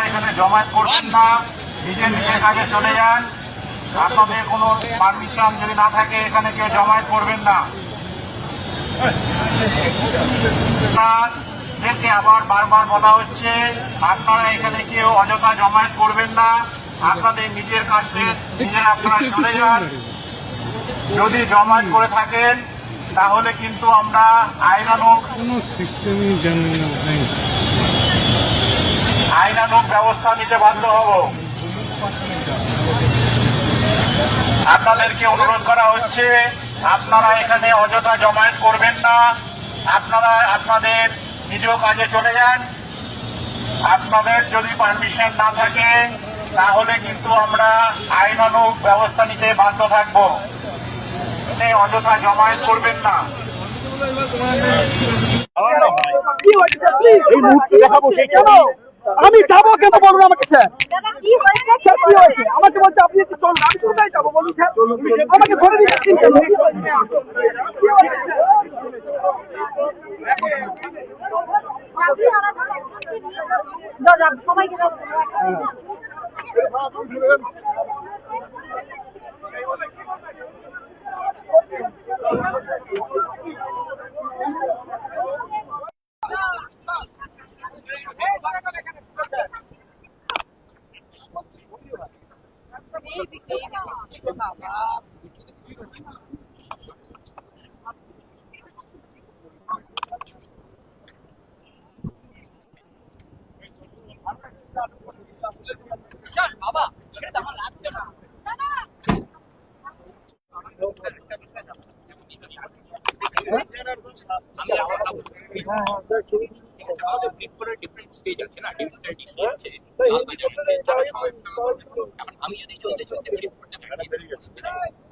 এখানে জমায়েত করবেন না, নিজের নিজের কাজে চলে যান। আপনাদের কোনো পারমিশন যদি না থাকে এখানে কেউ জমায়েত করবেন না। আবার বারবার বলা হচ্ছে আপনারা এখানে কেউ অযথা জমায়েত করবেন না, আপনাদের নিজের কাজে নিজের আপনারা চলে যান। যদি জমায়েত করে থাকেন তাহলে কিন্তু আমরা আইনানুগ ব্যবস্থা নিতে বাধ্য হব। আপনাদেরকে অনুরোধ করা হচ্ছে আপনারা এখানে অযথা জমায়েত করবেন না, আপনারা আপনাদের নিজ কাজে চলে যান। আপনাদের যদি পারমিশন না থাকে তাহলে কিন্তু আমরা আইনানুগ ব্যবস্থা নিতে বাধ্য থাকব। অযথা জমায়েত করবেন না। আমি যাবো কেন বলুন আমাকে স্যার, কি হয়েছে আমাকে বলছে আপনি একটু চলুন, আমি কোথায় যাবো বলুন স্যার, আমাকে ধরে দিচ্ছেন কেন? সবাইকে বাবা ছেড়ে দাও, আমার লাগবে না। আমাদের ব্রিফ করার ডিফারেন্ট স্টেজ আছে না, ডিজিটাল ডিসি আছে, আমি যদি চলতে চলতে ব্রিফ করতে থাকি